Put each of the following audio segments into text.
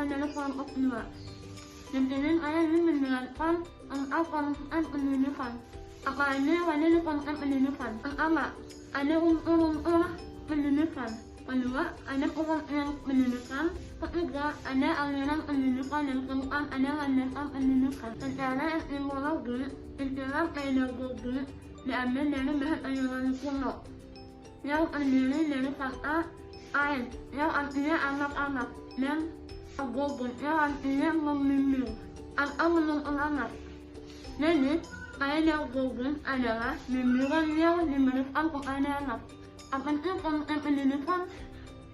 adalah kelompok 2. Di sini saya ingin menjelaskan tentang konsep pendidikan. Apa ini ada di konsep pendidikan? Pertama, ada unsur-unsur pendidikan. Kedua, ada pengertian pendidikan. Ketiga, ada aliran pendidikan. Yang keempat, ada landasan pendidikan. Secara etimologi, istilah pedagogi diambil dari bahasa Yunani kuno yang terdiri dari kata ain yang artinya anak-anak dan agogos yang artinya membimbing atau menuntun anak. Jadi, pedagogis adalah bimbingan yang diberikan kepada anak. Apa itu konsep pendidikan?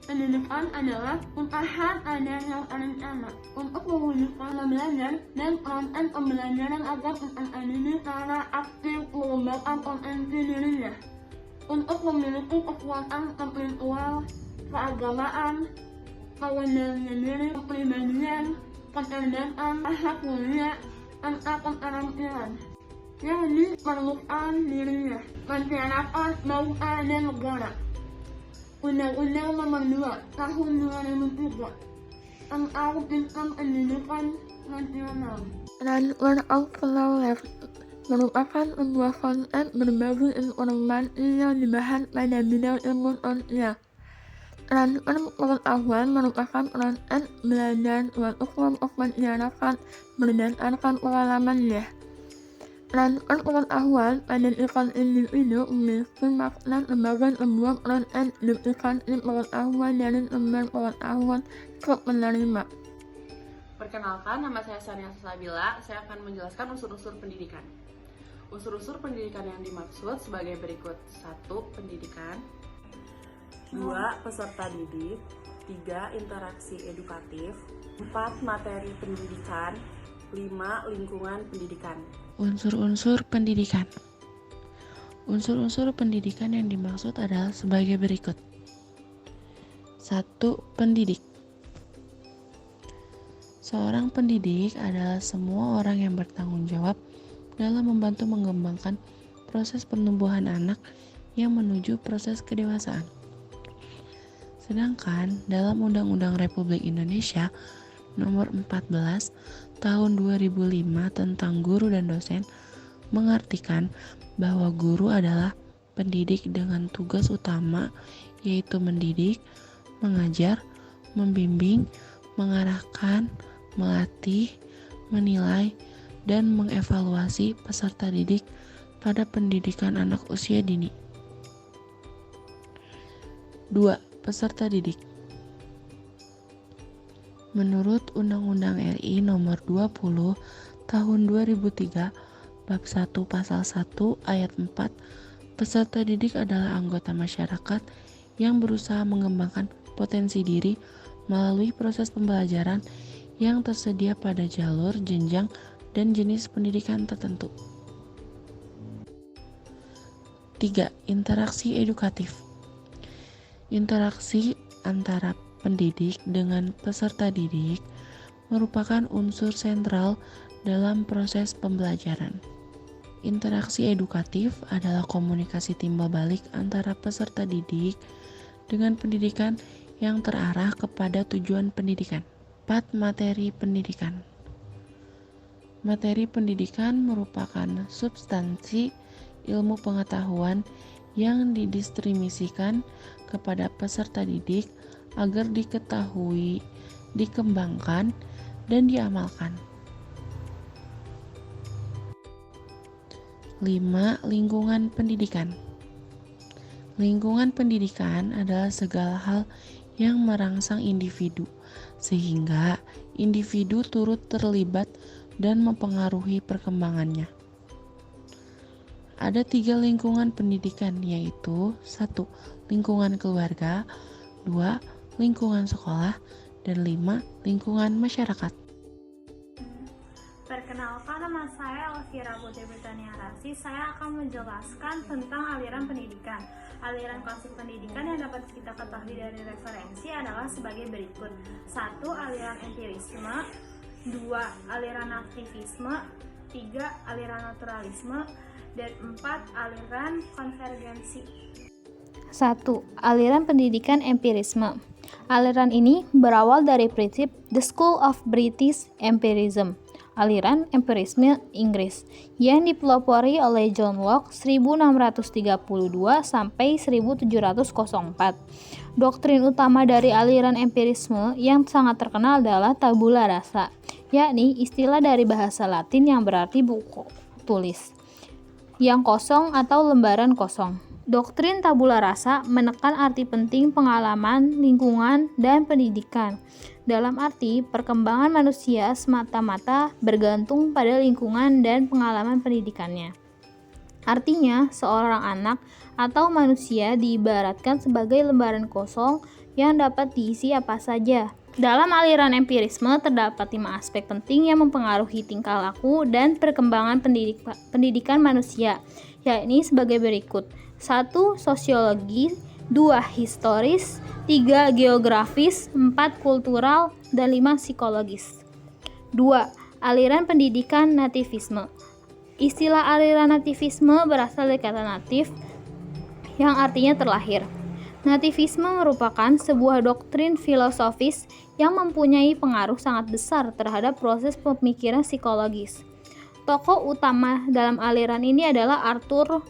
Pendidikan adalah usaha ajar yang rencana untuk mewujudkan pembelajaran dan proses pembelajaran agar peserta didik secara aktif mengembangkan potensi dirinya untuk memiliki kekuatan spiritual, keagamaan, kewandaan diri, kepribadian, kecerdasan, akhlak mulia, serta keterampilan yang diperlukan dirinya, masyarakat, bangsa, dan negara. Undang-Undang Nomor 2 Tahun 2003 tentang Sistem Pendidikan Nasional. Transfer of Knowledge merupakan sebuah konsep berbagi informasi yang dibahas pada bidang ilmu sosial. Transfer pengetahuan merupakan proses belajar suatu kelompok masyarakat berdasarkan pengalamannya. Transfer pengetahuan pada tingkat individu memiliki makna sebagai sebuah proses duplikasi pengetahuan dari sumber pengetahuan ke penerima. Perkenalkan, nama saya Sania Salsabila. Saya akan menjelaskan unsur-unsur pendidikan. Unsur-unsur pendidikan yang dimaksud sebagai berikut. 1. Pendidikan. 2. Peserta didik. 3. Interaksi edukatif. 4. Materi pendidikan. 5. Lingkungan pendidikan. Unsur-unsur pendidikan. Unsur-unsur pendidikan yang dimaksud adalah sebagai berikut. 1. Pendidik. Seorang pendidik adalah semua orang yang bertanggung jawab dalam membantu mengembangkan proses pertumbuhan anak yang menuju proses kedewasaan. Sedangkan dalam Undang-Undang Republik Indonesia Nomor 14 Tahun 2005 tentang guru dan dosen mengartikan bahwa guru adalah pendidik dengan tugas utama yaitu mendidik, mengajar, membimbing, mengarahkan, melatih, menilai, dan mengevaluasi peserta didik pada pendidikan anak usia dini. 2. Peserta didik. Menurut Undang-Undang RI Nomor 20 Tahun 2003 Bab 1 Pasal 1 Ayat 4, peserta didik adalah anggota masyarakat yang berusaha mengembangkan potensi diri melalui proses pembelajaran yang tersedia pada jalur, jenjang, dan jenis pendidikan tertentu. 3. Interaksi edukatif. Interaksi antara pendidik dengan peserta didik merupakan unsur sentral dalam proses pembelajaran. Interaksi edukatif adalah komunikasi timbal balik antara peserta didik dengan pendidikan yang terarah kepada tujuan pendidikan. 4. Materi pendidikan. Materi pendidikan merupakan substansi ilmu pengetahuan yang didistribusikan kepada peserta didik agar diketahui, dikembangkan, dan diamalkan. 5. Lingkungan pendidikan. Lingkungan pendidikan adalah segala hal yang merangsang individu, sehingga individu turut terlibat dan mempengaruhi perkembangannya. Ada 3 lingkungan pendidikan, yaitu 1. Lingkungan keluarga, 2. Lingkungan sekolah, dan 5. Lingkungan masyarakat. Perkenalkan, nama saya Elvira Putri Britania Rasi. Saya akan menjelaskan tentang aliran pendidikan. Aliran klasik pendidikan yang dapat kita ketahui dari referensi adalah sebagai berikut. 1. Aliran empirisme, 2. Aliran aktivisme, 3. Aliran naturalisme, dan 4. Aliran konvergensi. 1. Aliran pendidikan empirisme. Aliran ini berawal dari prinsip The School of British Empirism, aliran empirisme Inggris, yang dipelopori oleh John Locke 1632 sampai 1704. Doktrin utama dari aliran empirisme yang sangat terkenal adalah tabula rasa, yakni istilah dari bahasa Latin yang berarti buku tulis yang kosong atau lembaran kosong. Doktrin tabula rasa menekan arti penting pengalaman, lingkungan, dan pendidikan. Dalam arti, perkembangan manusia semata-mata bergantung pada lingkungan dan pengalaman pendidikannya. Artinya, seorang anak atau manusia diibaratkan sebagai lembaran kosong yang dapat diisi apa saja. Dalam aliran empirisme terdapat 5 aspek penting yang mempengaruhi tingkah laku dan perkembangan pendidikan manusia, yakni sebagai berikut. 1. Sosiologi, 2. Historis, 3. Geografis, 4. Kultural, dan 5. Psikologis. 2. Aliran pendidikan nativisme. Istilah aliran nativisme berasal dari kata natif yang artinya terlahir. Nativisme merupakan sebuah doktrin filosofis yang mempunyai pengaruh sangat besar terhadap proses pemikiran psikologis. Tokoh utama dalam aliran ini adalah Arthur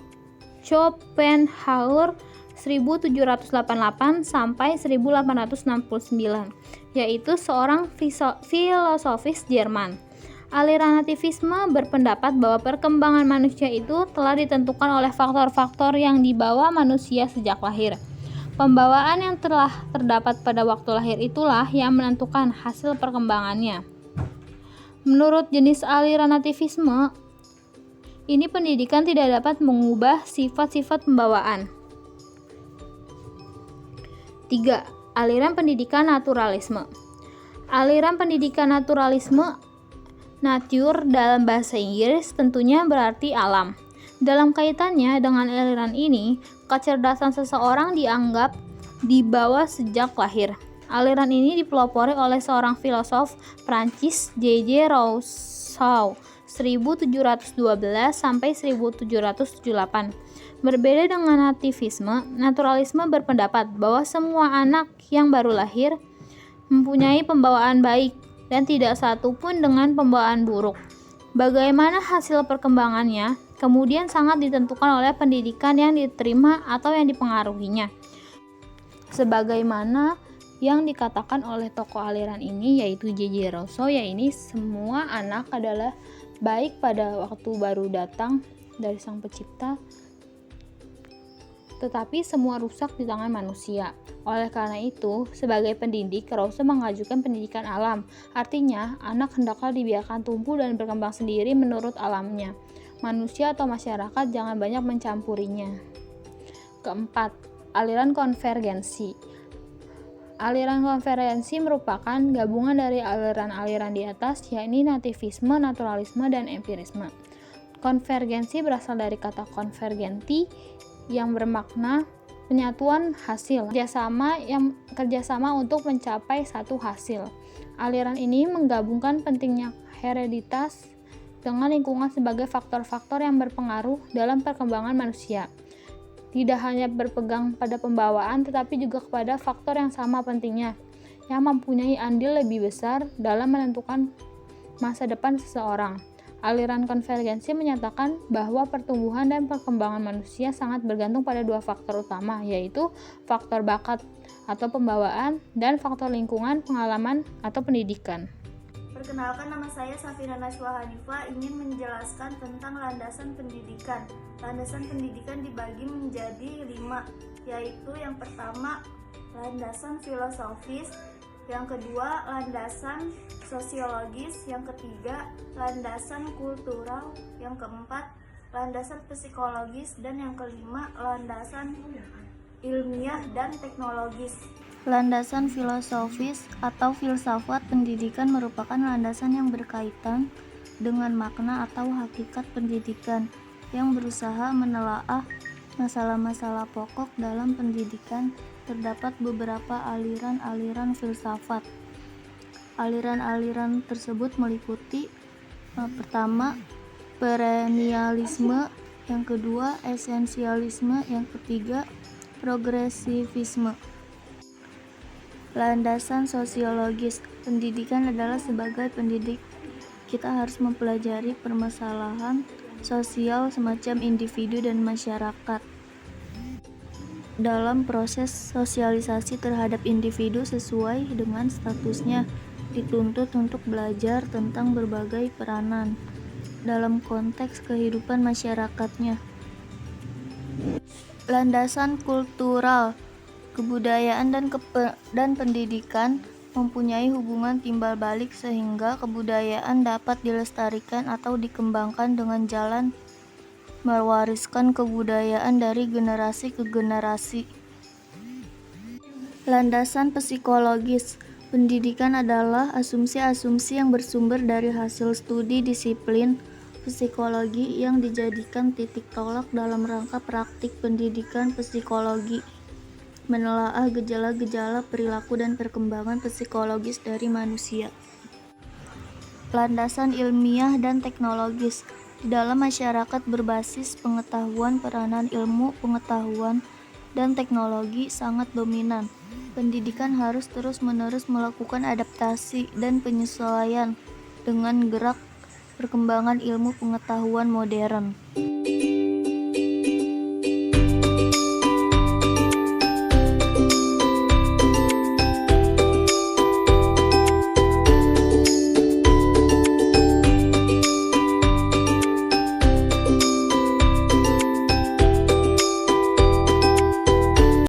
Schopenhauer 1788 sampai 1869, yaitu seorang filosofis Jerman. Aliran nativisme berpendapat bahwa perkembangan manusia itu telah ditentukan oleh faktor-faktor yang dibawa manusia sejak lahir. Pembawaan yang telah terdapat pada waktu lahir itulah yang menentukan hasil perkembangannya. Menurut jenis aliran nativisme, ini pendidikan tidak dapat mengubah sifat-sifat pembawaan. 3. Aliran pendidikan naturalisme. Aliran pendidikan naturalisme, nature dalam bahasa Inggris, tentunya berarti alam. Dalam kaitannya dengan aliran ini, kecerdasan seseorang dianggap dibawa sejak lahir. Aliran ini dipelopori oleh seorang filosof Prancis, J.J. Rousseau 1712 sampai 1778. Berbeda dengan nativisme, naturalisme berpendapat bahwa semua anak yang baru lahir mempunyai pembawaan baik dan tidak satu pun dengan pembawaan buruk. Bagaimana hasil perkembangannya kemudian sangat ditentukan oleh pendidikan yang diterima atau yang dipengaruhinya. Sebagaimana yang dikatakan oleh tokoh aliran ini, yaitu J.J. Rousseau, yaitu semua anak adalah baik pada waktu baru datang dari Sang Pencipta, tetapi semua rusak di tangan manusia. Oleh karena itu, sebagai pendidik, Rousseau mengajukan pendidikan alam. Artinya, anak hendaklah dibiarkan tumbuh dan berkembang sendiri menurut alamnya. Manusia atau masyarakat jangan banyak mencampurinya. Keempat, aliran konvergensi. Aliran konvergensi merupakan gabungan dari aliran-aliran di atas, yakni nativisme, naturalisme, dan empirisme. Konvergensi berasal dari kata konvergenti yang bermakna penyatuan hasil, kerjasama untuk mencapai satu hasil. Aliran ini menggabungkan pentingnya hereditas dengan lingkungan sebagai faktor-faktor yang berpengaruh dalam perkembangan manusia. Tidak hanya berpegang pada pembawaan, tetapi juga kepada faktor yang sama pentingnya, yang mempunyai andil lebih besar dalam menentukan masa depan seseorang. Aliran konvergensi menyatakan bahwa pertumbuhan dan perkembangan manusia sangat bergantung pada 2 faktor utama, yaitu faktor bakat atau pembawaan dan faktor lingkungan, pengalaman, atau pendidikan. Perkenalkan, nama saya Safina Najwa Hanifah, ingin menjelaskan tentang landasan pendidikan. Landasan pendidikan dibagi menjadi 5, yaitu yang pertama landasan filosofis, yang kedua landasan sosiologis, yang ketiga landasan kultural, yang keempat landasan psikologis, dan yang kelima landasan ilmiah dan teknologis. Landasan filosofis atau filsafat pendidikan merupakan landasan yang berkaitan dengan makna atau hakikat pendidikan yang berusaha menelaah masalah-masalah pokok dalam pendidikan. Terdapat beberapa aliran-aliran filsafat. Aliran-aliran tersebut meliputi pertama, perennialisme, yang kedua, esensialisme, yang ketiga, progresivisme. Landasan sosiologis. Pendidikan adalah sebagai pendidik. Kita harus mempelajari permasalahan sosial semacam individu dan masyarakat. Dalam proses sosialisasi terhadap individu sesuai dengan statusnya, dituntut untuk belajar tentang berbagai peranan dalam konteks kehidupan masyarakatnya. Landasan kultural. Kebudayaan dan pendidikan mempunyai hubungan timbal balik sehingga kebudayaan dapat dilestarikan atau dikembangkan dengan jalan mewariskan kebudayaan dari generasi ke generasi. Landasan psikologis. Pendidikan adalah asumsi-asumsi yang bersumber dari hasil studi disiplin psikologi yang dijadikan titik tolak dalam rangka praktik pendidikan psikologi, menelaah gejala-gejala perilaku dan perkembangan psikologis dari manusia. Landasan ilmiah dan teknologis. Di dalam masyarakat berbasis pengetahuan, peranan ilmu, pengetahuan, dan teknologi sangat dominan. Pendidikan harus terus-menerus melakukan adaptasi dan penyesuaian dengan gerak perkembangan ilmu pengetahuan modern.